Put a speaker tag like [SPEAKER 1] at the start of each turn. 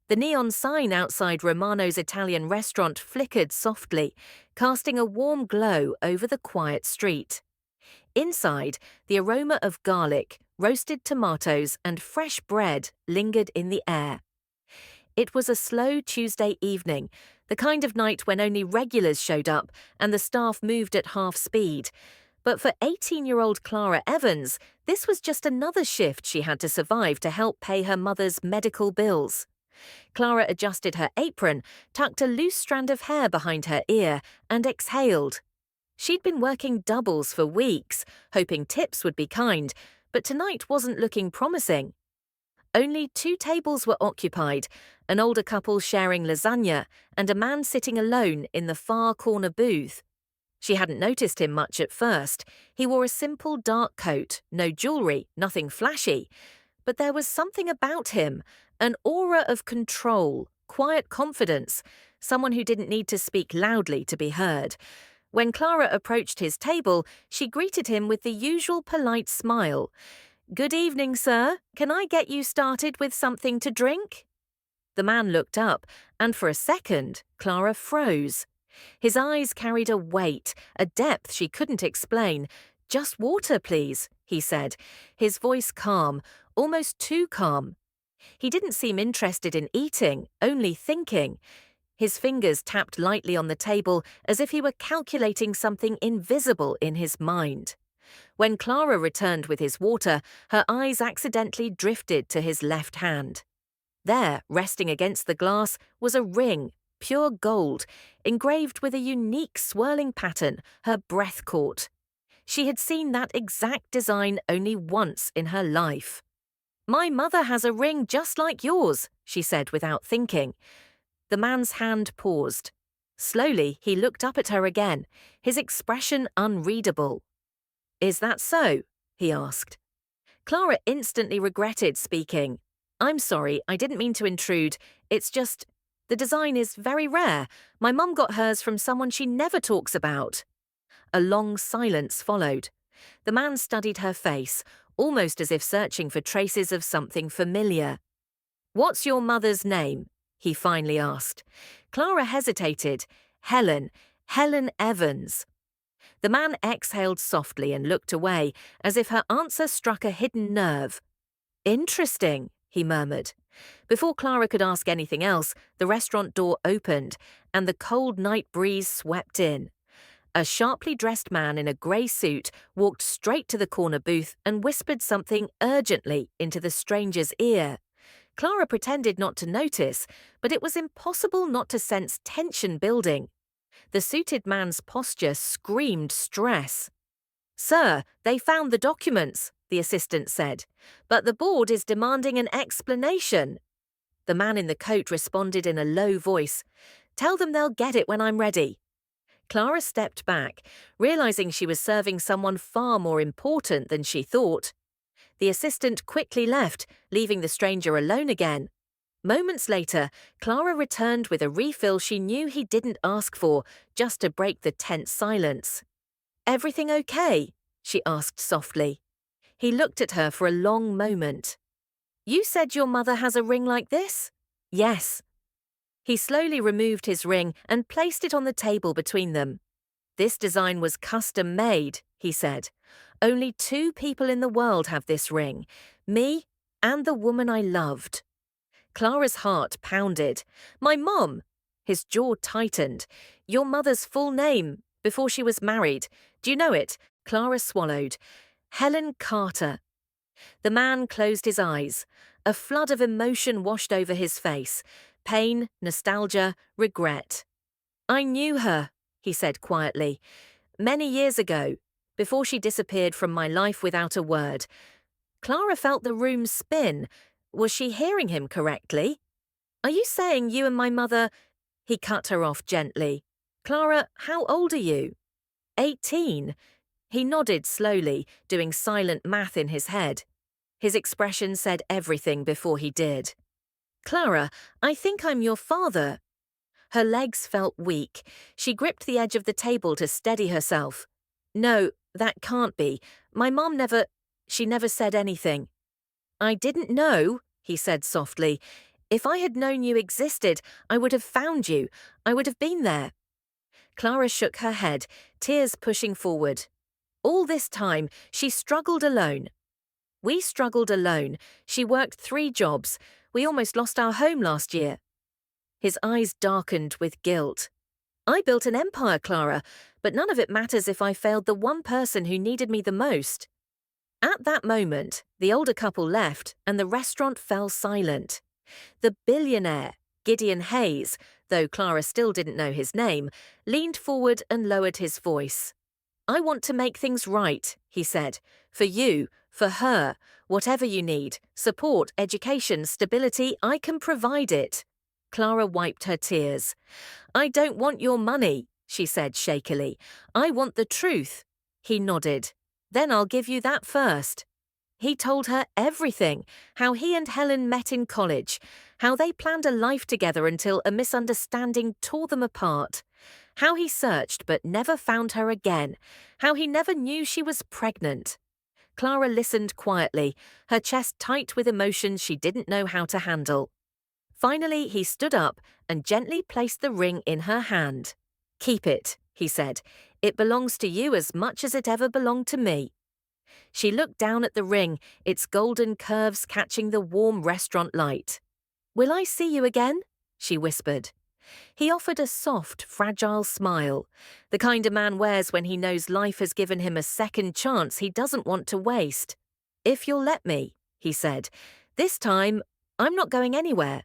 [SPEAKER 1] The neon sign outside Romano's Italian restaurant flickered softly, casting a warm glow over the quiet street. Inside, the aroma of garlic, roasted tomatoes, and fresh bread lingered in the air. It was a slow Tuesday evening, the kind of night when only regulars showed up and the staff moved at half speed. But for 18-year-old Clara Evans, this was just another shift she had to survive to help pay her mother's medical bills. Clara adjusted her apron, tucked a loose strand of hair behind her ear, and exhaled. She'd been working doubles for weeks, hoping tips would be kind, but tonight wasn't looking promising. Only 2 tables were occupied, an older couple sharing lasagna and a man sitting alone in the far corner booth. She hadn't noticed him much at first. He wore a simple dark coat, no jewelry, nothing flashy. But there was something about him, an aura of control, quiet confidence, someone who didn't need to speak loudly to be heard. When Clara approached his table, she greeted him with the usual polite smile. "Good evening, sir. Can I get you started with something to drink?" The man looked up, and for a second, Clara froze. His eyes carried a weight, a depth she couldn't explain. "Just water, please," he said, his voice calm, almost too calm. He didn't seem interested in eating, only thinking. His fingers tapped lightly on the table as if he were calculating something invisible in his mind. When Clara returned with his water, her eyes accidentally drifted to his left hand. There, resting against the glass, was a ring, pure gold, engraved with a unique swirling pattern her breath caught. She had seen that exact design only once in her life. "My mother has a ring just like yours," she said without thinking. The man's hand paused. Slowly, he looked up at her again, his expression unreadable. "Is that so?" he asked. Clara instantly regretted speaking. "I'm sorry, I didn't mean to intrude. It's just, the design is very rare. My mum got hers from someone she never talks about." A long silence followed. The man studied her face, almost as if searching for traces of something familiar. "What's your mother's name?" he finally asked. Clara hesitated. Helen Evans." The man exhaled softly and looked away, as if her answer struck a hidden nerve. "Interesting," he murmured. Before Clara could ask anything else, the restaurant door opened, and the cold night breeze swept in. A sharply dressed man in a grey suit walked straight to the corner booth and whispered something urgently into the stranger's ear. Clara pretended not to notice, but it was impossible not to sense tension building. The suited man's posture screamed stress. "Sir, they found the documents," the assistant said, "but the board is demanding an explanation." The man in the coat responded in a low voice, "Tell them they'll get it when I'm ready." Clara stepped back, realizing she was serving someone far more important than she thought. The assistant quickly left, leaving the stranger alone again. Moments later, Clara returned with a refill she knew he didn't ask for, just to break the tense silence. "Everything okay?" she asked softly. He looked at her for a long moment. "You said your mother has a ring like this?" "Yes." He slowly removed his ring and placed it on the table between them. "This design was custom-made," he said. "Only 2 people in the world have this ring, me and the woman I loved." Clara's heart pounded. "My mom!" His jaw tightened. "Your mother's full name, before she was married. Do you know it?" Clara swallowed. "Helen Carter." The man closed his eyes. A flood of emotion washed over his face. Pain, nostalgia, regret. "I knew her," he said quietly. "Many years ago, before she disappeared from my life without a word." Clara felt the room spin. Was she hearing him correctly? "Are you saying you and my mother—" He cut her off gently. "Clara, how old are you?" 18. He nodded slowly, doing silent math in his head. His expression said everything before he did. "Clara, I think I'm your father." Her legs felt weak. She gripped the edge of the table to steady herself. "No, that can't be. My mom never—she never said anything." "I didn't know," he said softly. If I had known you existed, I would have found you. I would have been there. Clara shook her head, tears pushing forward. All this time, she struggled alone. We struggled alone. She worked 3 jobs. We almost lost our home last year. His eyes darkened with guilt. I built an empire, Clara, but none of it matters if I failed the one person who needed me the most. At that moment, the older couple left and the restaurant fell silent. The billionaire, Gideon Hayes, though Clara still didn't know his name, leaned forward and lowered his voice. I want to make things right, he said. For you, for her, whatever you need, support, education, stability, I can provide it. Clara wiped her tears. I don't want your money, she said shakily. I want the truth. He nodded. Then I'll give you that first. He told her everything, how he and Helen met in college, how they planned a life together until a misunderstanding tore them apart, how he searched but never found her again, how he never knew she was pregnant. Clara listened quietly, her chest tight with emotions she didn't know how to handle. Finally, he stood up and gently placed the ring in her hand. Keep it, he said. It belongs to you as much as it ever belonged to me. She looked down at the ring, its golden curves catching the warm restaurant light. Will I see you again? She whispered. He offered a soft, fragile smile, the kind a man wears when he knows life has given him a second chance he doesn't want to waste. If you'll let me, he said. This time, I'm not going anywhere.